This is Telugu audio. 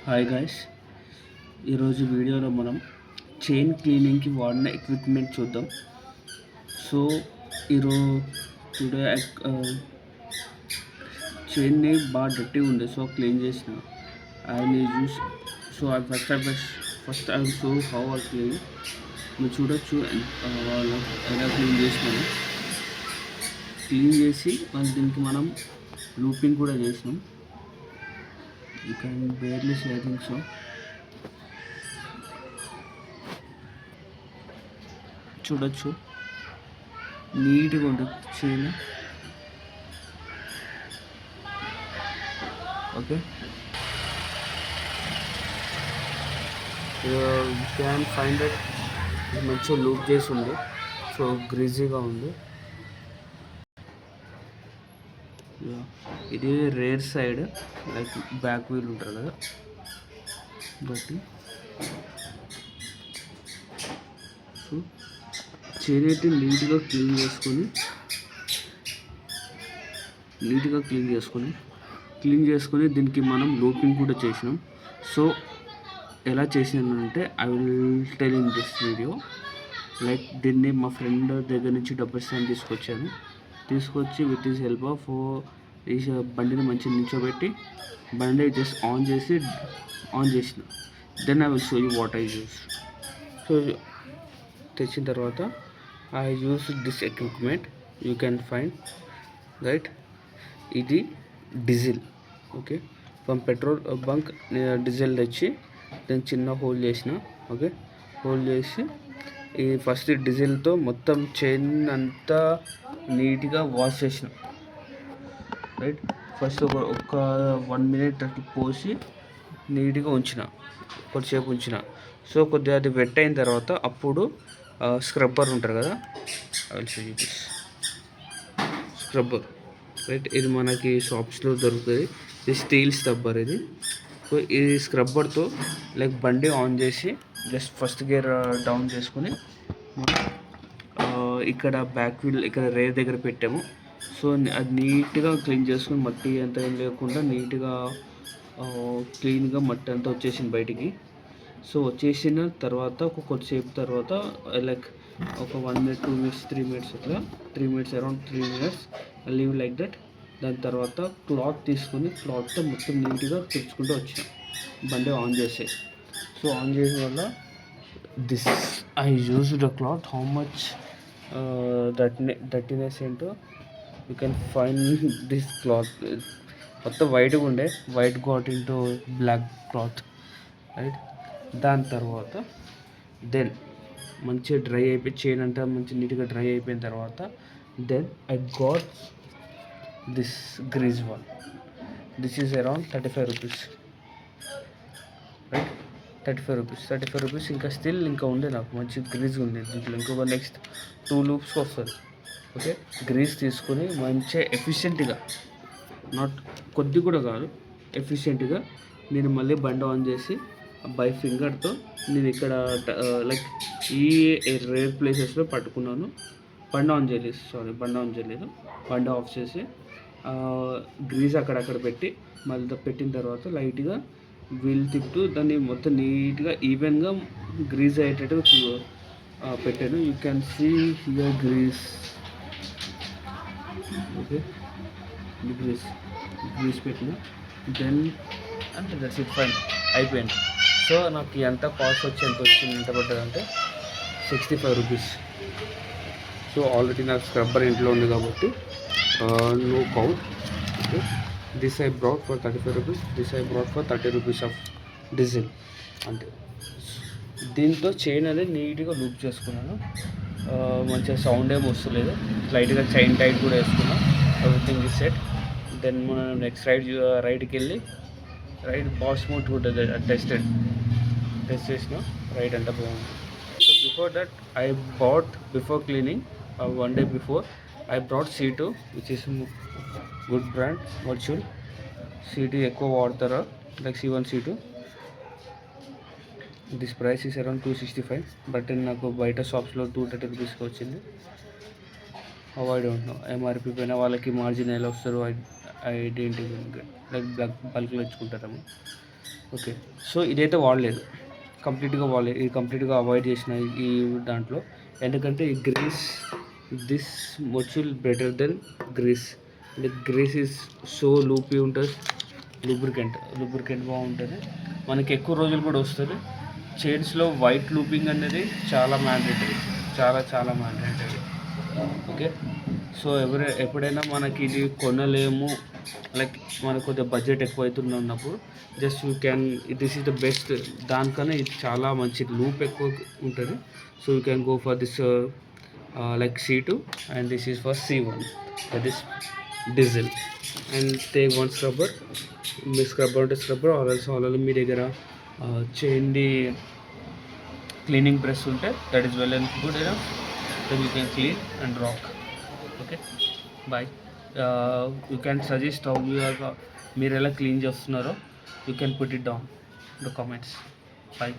హాయ్ గాయ్స్, ఈరోజు వీడియోలో మనం చైన్ క్లీనింగ్కి వాడిన ఎక్విప్మెంట్ చూద్దాం. సో ఈరోజు టుడే చైన్ని బాగా డర్టీ ఉంది, సో క్లీన్ చేసిన. And use so I first I show how I clean. మీరు చూడొచ్చు ఎలా క్లీన్ చేసినాము. క్లీన్ చేసి దీనికి మనం లూపింగ్ కూడా చేసినాం. You can barely see, I think so. చూడొచ్చు నీట్గా ఉంటుంది chain. Okay, you can find it. మంచిగా లూప్ చేసి ఉంది, సో గ్రీజీగా ఉంది. ఇది rear side, like back wheel ఉంటుంది కదా, బట్టి సో చైన్ అయితే నీట్గా క్లీన్ చేసుకొని దీనికి మనం లూపింగ్ కూడా చేసినాం. సో ఎలా చేసినానంటే I will tell in this video. Like దీన్ని మా ఫ్రెండ్ దగ్గర నుంచి డబ్బర్ స్టాండ్ తీసుకొచ్చి విత్ హిస్ హెల్ప్ ఆఫ్ ఈ బండిని మంచిగా నిల్చోబెట్టి బండి జస్ట్ ఆన్ చేసిన. Then I will show you what I use. So తెచ్చిన తర్వాత I use this equipment. You can find right. ఇది diesel. Okay, from petrol bunk diesel తెచ్చి దాన్ని చిన్న హోల్ చేసిన. ఓకే, హోల్ చేసి ఈ ఫస్ట్ డీజిల్తో మొత్తం చైన్ అంతా నీట్గా వాష్ చేసిన. రైట్, ఫస్ట్ ఒక 1 minute అట్లా పోసి నీట్గా కొద్దిసేపు ఉంచిన. సో కొద్దిగా అది వెట్ అయిన తర్వాత అప్పుడు స్క్రబ్బర్ ఉంటారు కదా, స్క్రబ్బర్. రైట్, ఇది మనకి షాప్స్లో దొరుకుతుంది. ఇది స్టీల్ స్క్రబ్బర్ ఇది. సో ఈ స్క్రబ్బర్తో లైక్ బండి ఆన్ చేసి జస్ట్ ఫస్ట్ గేర్ డౌన్ చేసుకుని ఇక్కడ బ్యాక్ వీల్ ఇక్కడ రేర్ దగ్గర పెట్టాము. సో అది నీట్గా క్లీన్ చేసుకుని మట్టి అంతా ఏం లేకుండా నీట్గా క్లీన్గా మట్టి అంతా వచ్చేసింది బయటికి. సో వచ్చేసిన తర్వాత కొద్దిసేపు తర్వాత లైక్ ఒక 1 minute 2 minutes 3 minutes అట్లా 3 minutes around 3 minutes leave like that. దాని తర్వాత క్లాత్ తీసుకొని క్లాత్తో మొత్తం నీట్గా తుడుచుకుంటూ వచ్చాం బండి ఆన్ చేసే. సో ఆన్ చేసిన వల్ల this I use the cloth. How much dirtiness ఏంటో you can find this cloth. మొత్తం వైట్గా ఉండే, white got into black cloth. Right, దాని తర్వాత దెన్ మంచిగా డ్రై అయిపోయి చైన్ అంతా మంచి నీట్గా డ్రై అయిపోయిన తర్వాత then I got this grease one. This is around 35 rupees. Right, 35 rupees. ఇంకా స్టిల్ ఇంకా ఉండే నాకు మంచి గ్రీజ్ ఉంది దీంట్లో. ఇంకొక నెక్స్ట్ 2 loops వస్తుంది. ఓకే, గ్రీజ్ తీసుకొని మంచిగా ఎఫిషియెంట్గా, నాట్ కొద్ది కూడా కాదు, ఎఫిషియెంట్గా నేను మళ్ళీ బండి ఆన్ చేసి బై ఫింగర్తో నేను ఇక్కడ లైక్ ఈ రేర్ ప్లేసెస్లో పట్టుకున్నాను. బండి ఆన్ చేయలేదు. బండి ఆఫ్ చేసి గ్రీజ్ అక్కడక్కడ పెట్టి మళ్ళీ పెట్టిన తర్వాత లైట్గా వీల్ తిప్పుతూ దాన్ని మొత్తం నీట్గా ఈవెన్గా గ్రీజ్ అయ్యేటట్టు పెట్టాను. You can see here grease. Okay, grease పెట్టిన దెన్ అంటే దట్స్ ఇట్, ఫైన్, అయిపోయింది. సో నాకు ఎంత కాస్ట్ వచ్చి ఎంత పడ్డదంటే 65 rupees. సో ఆల్రెడీ నాకు స్క్రబ్బర్ ఇంట్లో ఉంది కాబట్టి no count. Okay, this I bought for 35 rupees. This I bought for 30 rupees of diesel. అంటే దీంతో చైన్ అనేది నీట్గా లూప్ చేసుకున్నాను. మంచిగా సౌండ్ ఏమి వస్తలేదు. లైట్గా చైన్ టైట్ కూడా వేసుకున్నాను. Everything is set. దెన్ మనం నెక్స్ట్ రైడ్కి వెళ్ళి బాస్ మోట్ కూడా టెస్ట్ చేసిన. రైడ్ అంతా బాగుంది. So before that I bought before cleaning 1 day before I brought C2, which is good brand, virtual. C2 ఎక్కువ వాడతారా, like C1 C2. This price is around 265, but నాకు బయట షాప్స్లో 230 rupeesకి వచ్చింది. ఐ డోంట్ నో ఎంఆర్పి పైన వాళ్ళకి మార్జిన్ ఎలా వస్తారో I don't even get. Like బల్క్లో ఇచ్చుకుంటారేమో. ఓకే. సో ఇదైతే వాడలేదు, కంప్లీట్గా వాడలేదు, ఇది కంప్లీట్గా అవాయిడ్ చేసిన ఈ దాంట్లో. ఎందుకంటే ఈ గ్రీస్, దిస్ మొచుల్ better than grease. Like grease is so లూపీ ఉంటుంది, లూబ్రికెంట్ బాగుంటుంది, మనకి ఎక్కువ రోజులు కూడా వస్తుంది. చైన్స్లో వైట్ లూపింగ్ అనేది చాలా మ్యాండేటరీ, చాలా మ్యాండేటరీ. ఓకే. సో ఎప్పుడైనా మనకి ఇది కొనలేము, లైక్ మనకు కొద్దిగా బడ్జెట్ ఎక్కువ అవుతుంది ఉన్నప్పుడు, just you can, this is the best. దానికన్నా ఇది చాలా మంచిది, లూప్ ఎక్కువ ఉంటుంది. So you can go for this like C2, and this is for C1, that is diesel. And take one scrubber, మీ స్క్రబ్బర్ ఉంటే స్క్రబ్బర్, ఆల్రెడీ మీ దగ్గర చైన్ది క్లీనింగ్ బ్రష్ ఉంటే that is well and good enough, then you can clean and rock. Okay, bye. You can suggest how మీరు ఎలా క్లీన్ చేస్తున్నారో, you can put it down the comments. Bye.